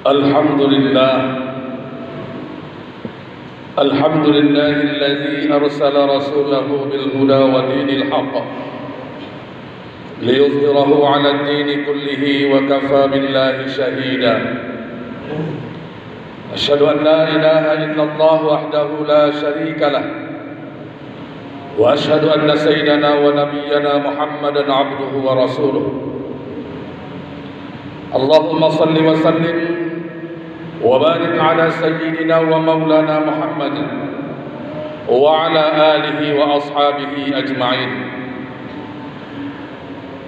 الحمد لله الحمد لله الذي أرسل رسوله بالهدى ودين الحق ليظهره على الدين كله وكفى بالله شهيدا. أشهد أن لا إله إلا الله وحده لا شريك له، وأشهد أن سيدنا ونبينا محمدا عبده ورسوله. اللهم صل وسلم وبارك على سيدنا ومولانا محمد وعلى آله وأصحابه أجمعين.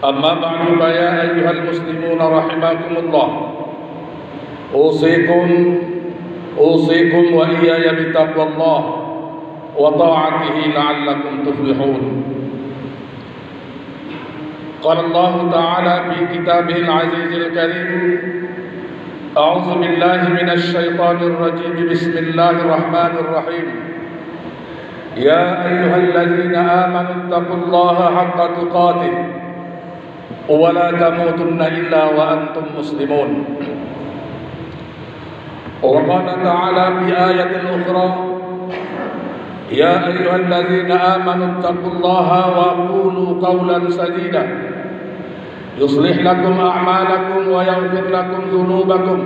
أما بعد، فيا أيها المسلمون رحمكم الله، أوصيكم وإياي بتقوى الله وطاعته لعلكم تفلحون. قال الله تعالى في كتابه العزيز الكريم: أعوذ بالله من الشيطان الرجيم، بسم الله الرحمن الرحيم. يا أيها الذين آمنوا اتقوا الله حق تقاته ولا تموتن إلا وأنتم مسلمون. وقال تعالى في آية أخرى: يا أيها الذين آمنوا اتقوا الله وقولوا قولا سديدا يصلح لكم أعمالكم ويغفر لكم ذنوبكم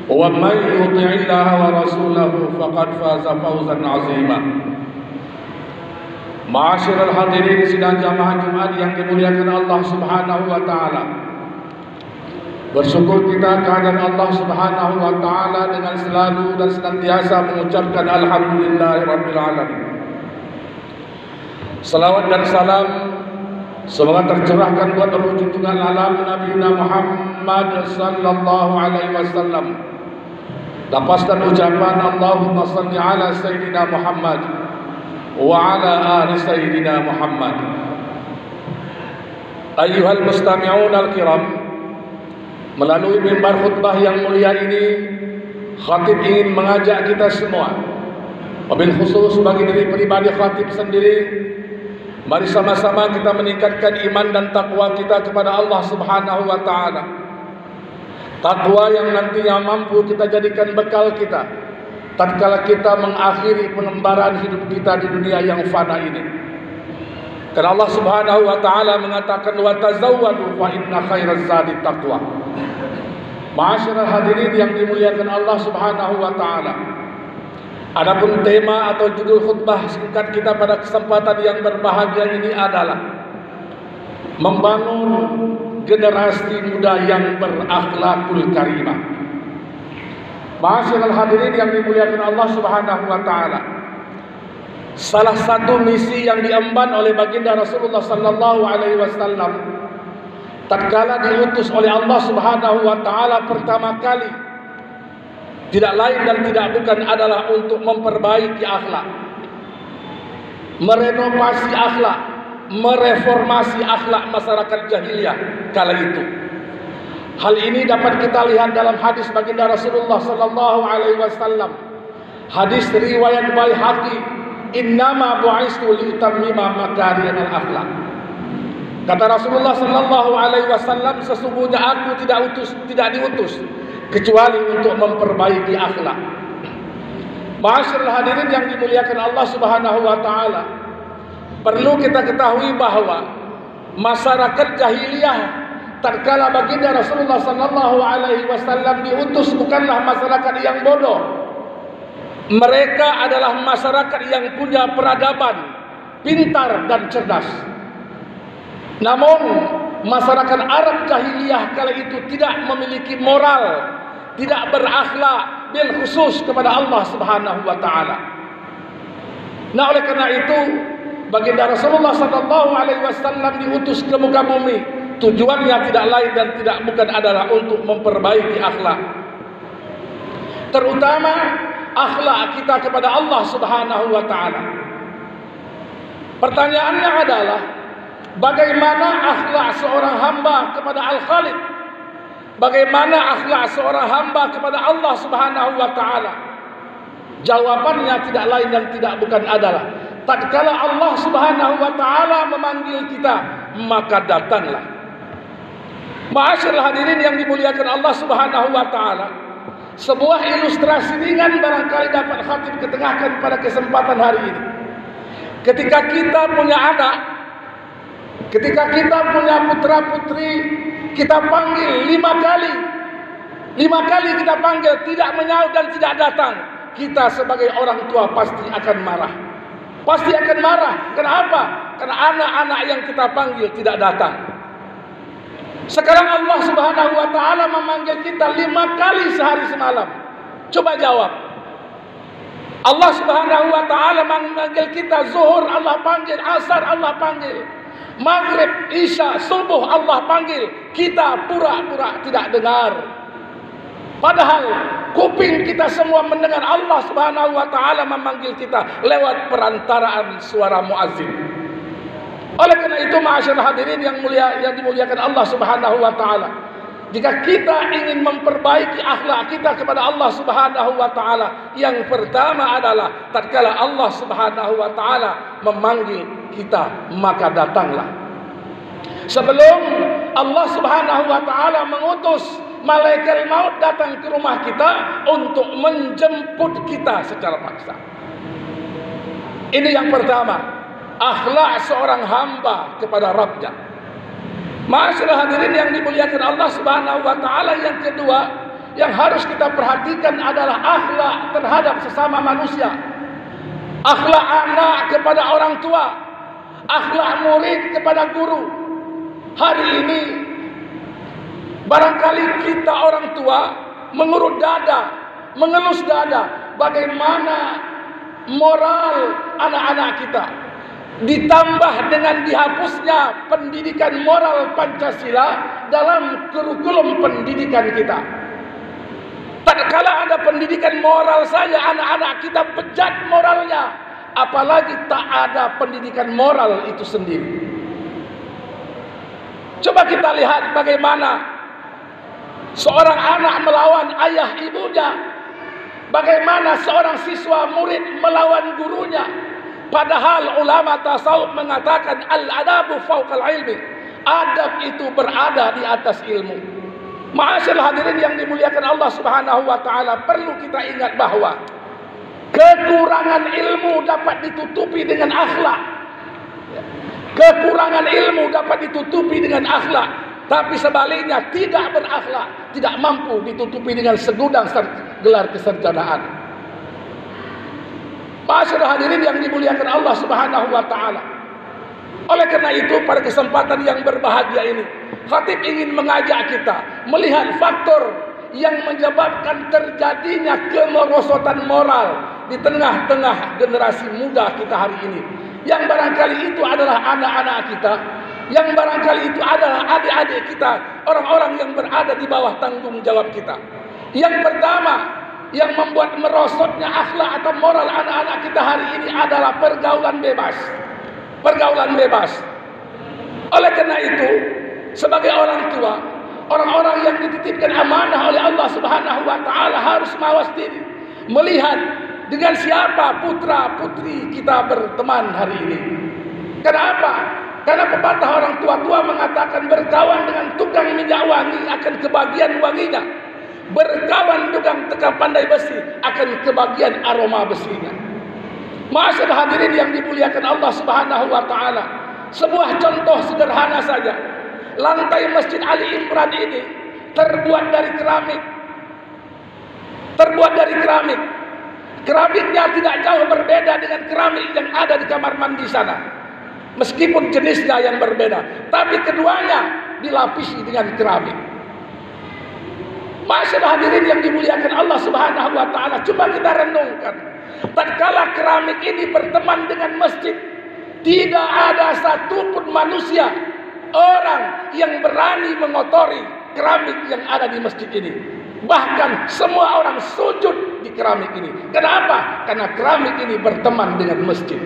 ومن يطع الله ورسوله فقد فاز فوزا عظيما. Ma'asyiral hadirin sidang jamaah Jumat yang dimuliakan Allah Subhanahu wa taala. Bersyukur kita kehadiran Allah Subhanahu wa taala dengan selalu dan senantiasa mengucapkan alhamdulillahirabbil alamin. Salawat dan salam semoga tercurahkan buat ruh junjungan alam Nabi Muhammad sallallahu alaihi wasallam. Lepaskan ucapan Allahumma salli ala Sayyidina Muhammad wa ala ali Sayyidina Muhammad. Ayyuhal mustami'un al-kiram, melalui mimbar khutbah yang mulia ini, khatib ingin mengajak kita semua, wabil khusus bagi diri pribadi khatib sendiri, mari sama-sama kita meningkatkan iman dan takwa kita kepada Allah Subhanahu wa taala. Takwa yang nantinya mampu kita jadikan bekal kita tatkala kita mengakhiri pengembaraan hidup kita di dunia yang fana ini. Karena Allah Subhanahu wa taala mengatakan, wa tazawwadu fa inna khairaz zadi taqwa. Ma'asyiral hadirin yang dimuliakan Allah Subhanahu wa taala. Adapun tema atau judul khutbah singkat kita pada kesempatan yang berbahagia ini adalah membangun generasi muda yang berakhlakul karimah. Ma'asyiral hadirin yang dimuliakan Allah Subhanahu wa taala. Salah satu misi yang diemban oleh baginda Rasulullah sallallahu alaihi wasallam tatkala diutus oleh Allah Subhanahu wa taala pertama kali, tidak lain dan tidak bukan adalah untuk memperbaiki akhlak, merenovasi akhlak, mereformasi akhlak masyarakat jahiliyah kala itu. Hal ini dapat kita lihat dalam hadis baginda Rasulullah sallallahu alaihi wasallam. Hadis riwayat Baihaqi, innama bu'istu liutammima makarimal akhlak. Kata Rasulullah sallallahu alaihi wasallam, sesungguhnya aku tidak diutus kecuali untuk memperbaiki akhlak. Ma'asyiral hadirin yang dimuliakan Allah Subhanahu wa taala, perlu kita ketahui bahwa masyarakat jahiliyah tatkala baginda Rasulullah sallallahu alaihi wasallam diutus bukanlah masyarakat yang bodoh. Mereka adalah masyarakat yang punya peradaban, pintar dan cerdas. Namun masyarakat Arab jahiliyah kala itu tidak memiliki moral, tidak berakhlak, bil khusus kepada Allah Subhanahu wa taala. Nah, oleh karena itu baginda Rasulullah sallallahu alaihi wasallam diutus ke muka bumi. Tujuannya tidak lain dan tidak bukan adalah untuk memperbaiki akhlak, terutama akhlak kita kepada Allah Subhanahu wa taala. Pertanyaannya adalah, bagaimana akhlak seorang hamba kepada Al-Khaliq? Bagaimana akhlak seorang hamba kepada Allah Subhanahu wa taala? Jawabannya tidak lain dan tidak bukan adalah tatkala Allah Subhanahu wa taala memanggil kita, maka datanglah. Ma'asyiral hadirin yang dimuliakan Allah Subhanahu wa taala, sebuah ilustrasi ringan barangkali dapat khatib ketengahkan pada kesempatan hari ini. Ketika kita punya anak, ketika kita punya putra putri, kita panggil 5 kali. 5 kali kita panggil, tidak menyaut dan tidak datang. Kita sebagai orang tua pasti akan marah. Pasti akan marah. Kenapa? Karena anak-anak yang kita panggil tidak datang. Sekarang Allah Subhanahu wa taala memanggil kita 5 kali sehari semalam. Coba jawab. Allah Subhanahu wa taala memanggil kita zuhur, Allah panggil, asar Allah panggil, maghrib, isya, subuh Allah panggil. Kita pura-pura tidak dengar. Padahal kuping kita semua mendengar Allah Subhanahu wa taala memanggil kita lewat perantaraan suara muazzin. Oleh karena itu, ma'asyiral hadirin yang mulia, yang dimuliakan Allah Subhanahu wa taala, jika kita ingin memperbaiki akhlak kita kepada Allah Subhanahu wa taala, yang pertama adalah tatkala Allah Subhanahu wa taala memanggil kita, maka datanglah. Sebelum Allah Subhanahu wa taala mengutus malaikat maut datang ke rumah kita untuk menjemput kita secara paksa. Ini yang pertama, akhlak seorang hamba kepada Rabbnya. Ma'asyiral hadirin yang dimuliakan Allah Subhanahu wa taala, yang kedua yang harus kita perhatikan adalah akhlak terhadap sesama manusia. Akhlak anak kepada orang tua, akhlak murid kepada guru. Hari ini barangkali kita orang tua mengurut dada, mengelus dada bagaimana moral anak-anak kita. Ditambah dengan dihapusnya pendidikan moral Pancasila dalam kurikulum pendidikan kita. Tatkala ada pendidikan moral saja anak-anak kita bejat moralnya, apalagi tak ada pendidikan moral itu sendiri. Coba kita lihat bagaimana seorang anak melawan ayah ibunya, bagaimana seorang siswa murid melawan gurunya. Padahal ulama tasawuf mengatakan al-adabu fauqal ilmi. Adab itu berada di atas ilmu. Ma'asyiral hadirin yang dimuliakan Allah Subhanahu wa taala, perlu kita ingat bahwa kekurangan ilmu dapat ditutupi dengan akhlak. Kekurangan ilmu dapat ditutupi dengan akhlak, tapi sebaliknya tidak berakhlak tidak mampu ditutupi dengan segudang gelar kesarjanaan. Ma'asyiral hadirin yang dimuliakan Allah Subhanahu wa taala. Oleh karena itu, pada kesempatan yang berbahagia ini, khatib ingin mengajak kita melihat faktor yang menyebabkan terjadinya kemerosotan moral di tengah-tengah generasi muda kita hari ini. Yang barangkali itu adalah anak-anak kita, yang barangkali itu adalah adik-adik kita, orang-orang yang berada di bawah tanggung jawab kita. Yang pertama yang membuat merosotnya akhlak atau moral anak-anak kita hari ini adalah pergaulan bebas. Pergaulan bebas. Oleh karena itu, sebagai orang tua, orang-orang yang dititipkan amanah oleh Allah Subhanahu wa taala harus mawas diri, melihat dengan siapa putra putri kita berteman hari ini. Kenapa? Karena pepatah orang tua-tua mengatakan berkawan dengan tukang minyak wangi akan kebagian wanginya. Berkawan dengan tekap pandai besi akan kebagian aroma besinya. Ma'asyiral hadirin yang dimuliakan Allah Subhanahu wa taala, sebuah contoh sederhana saja. Lantai Masjid Ali Imran ini terbuat dari keramik. Terbuat dari keramik. Keramiknya tidak jauh berbeda dengan keramik yang ada di kamar mandi sana. Meskipun jenisnya yang berbeda, tapi keduanya dilapisi dengan keramik. Ma'asyiral hadirin yang dimuliakan Allah Subhanahu wa taala, coba kita renungkan. Tatkala keramik ini berteman dengan masjid, tidak ada satupun manusia, orang yang berani mengotori keramik yang ada di masjid ini. Bahkan semua orang sujud di keramik ini. Kenapa? Karena keramik ini berteman dengan masjid.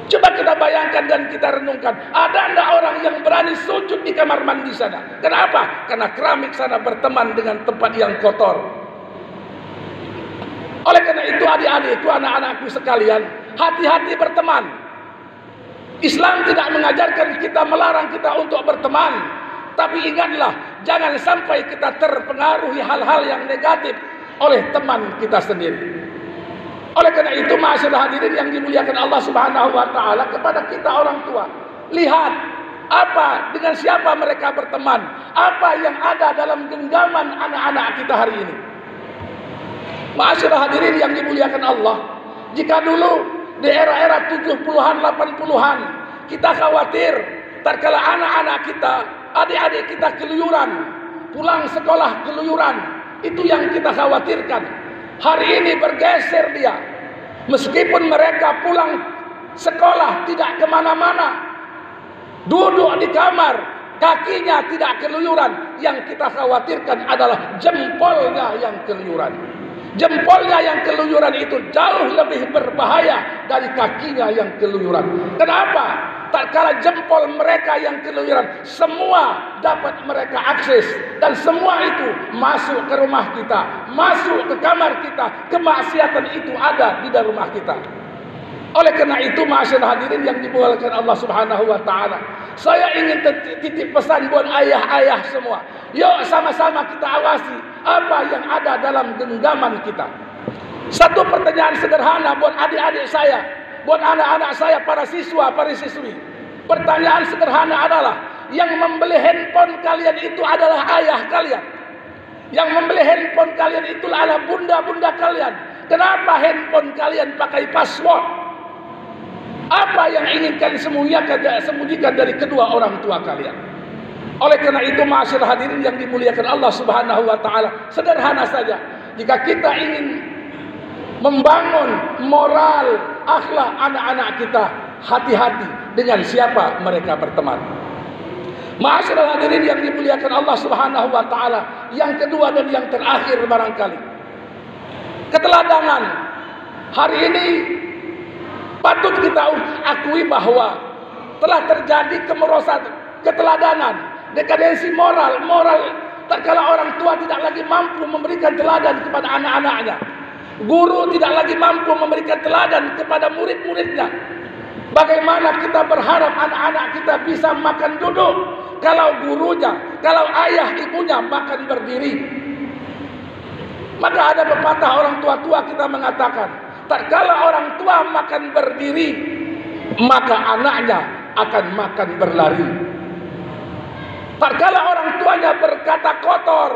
Coba kita bayangkan dan kita renungkan, ada enggak orang yang berani sujud di kamar mandi sana? Kenapa? Karena keramik sana berteman dengan tempat yang kotor. Oleh karena itu, adik-adikku, anak-anakku sekalian, hati-hati berteman. Islam tidak mengajarkan kita, melarang kita untuk berteman. Tapi ingatlah, jangan sampai kita terpengaruhi hal-hal yang negatif oleh teman kita sendiri. Oleh karena itu, ma'asyiral hadirin yang dimuliakan Allah Subhanahu wa taala, kepada kita orang tua, lihat apa, dengan siapa mereka berteman, apa yang ada dalam genggaman anak-anak kita hari ini. Ma'asyiral hadirin yang dimuliakan Allah, jika dulu di era-era 70-an, 80-an kita khawatir tatkala anak-anak kita, adik-adik kita keluyuran, pulang sekolah keluyuran, itu yang kita khawatirkan. Hari ini bergeser dia. Meskipun mereka pulang sekolah tidak kemana-mana, duduk di kamar, kakinya tidak keluyuran. Yang kita khawatirkan adalah jempolnya yang keluyuran. Jempolnya yang keluyuran itu jauh lebih berbahaya dari kakinya yang keluyuran. Kenapa? Tak kala jempol mereka yang keluyuran, semua dapat mereka akses, dan semua itu masuk ke rumah kita, masuk ke kamar kita. Kemaksiatan itu ada di dalam rumah kita. Oleh karena itu, ma'asyiral hadirin yang dimuliakan Allah Subhanahu wa taala, saya ingin titip pesan buat ayah-ayah semua. Yuk sama-sama kita awasi apa yang ada dalam genggaman kita. Satu pertanyaan sederhana buat adik-adik saya, buat anak-anak saya, para siswa, para siswi. Pertanyaan sederhana adalah, yang membeli handphone kalian itu adalah ayah kalian. Yang membeli handphone kalian itu adalah bunda-bunda kalian. Kenapa handphone kalian pakai password? Apa yang ingin kalian sembunyikan dari kedua orang tua kalian? Oleh karena itu, ma'asyiral hadirin yang dimuliakan Allah Subhanahu wa taala, sederhana saja. Jika kita ingin membangun moral akhlak anak-anak kita, hati-hati dengan siapa mereka berteman. Ma'asyiral hadirin yang dimuliakan Allah Subhanahu wa taala, yang kedua dan yang terakhir barangkali, keteladanan. Hari ini patut kita akui bahwa telah terjadi kemerosotan, keteladanan, dekadensi moral. Tatkala orang tua tidak lagi mampu memberikan teladan kepada anak-anaknya, guru tidak lagi mampu memberikan teladan kepada murid-muridnya. Bagaimana kita berharap anak-anak kita bisa makan duduk kalau gurunya, kalau ayah ibunya makan berdiri? Maka ada pepatah orang tua-tua kita mengatakan, tatkala orang tua makan berdiri, maka anaknya akan makan berlari. Tatkala orang tuanya berkata kotor,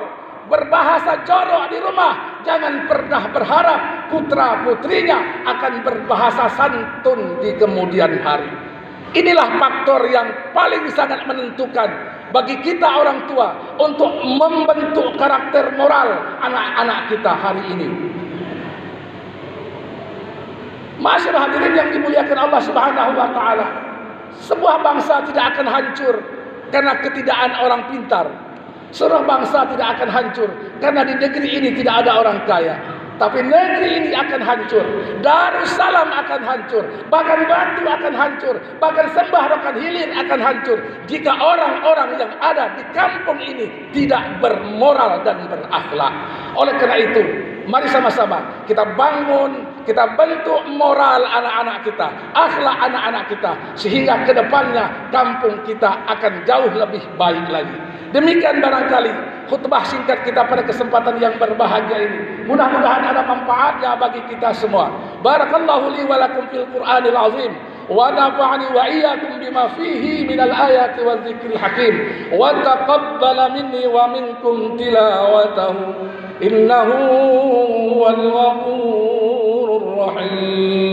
berbahasa jorok di rumah, jangan pernah berharap putra-putrinya akan berbahasa santun di kemudian hari. Inilah faktor yang paling sangat menentukan bagi kita orang tua untuk membentuk karakter moral anak-anak kita hari ini. Ma'asyiral hadirin yang dimuliakan Allah Subhanahu wa taala, sebuah bangsa tidak akan hancur karena ketidakadaan orang pintar. Seluruh bangsa tidak akan hancur karena di negeri ini tidak ada orang kaya. Tapi negeri ini akan hancur, Darussalam akan hancur, bahkan Batu akan hancur, bahkan Sembah Rokan Hilir akan hancur jika orang-orang yang ada di kampung ini tidak bermoral dan berakhlak. Oleh karena itu, mari sama-sama kita bangun, kita bentuk moral anak-anak kita, akhlak anak-anak kita, sehingga ke depannya kampung kita akan jauh lebih baik lagi. Demikian barangkali khutbah singkat kita pada kesempatan yang berbahagia ini. Mudah-mudahan ada manfaatnya bagi kita semua. Barakallahu li wa lakum fil Qur'anil azim, wa nafa'ani wa iyyakum bima fihi minal ayati wa dzikril hakim, wa taqabbala minni wa minkum tilawatahu innahu huwal ghafurur rahim.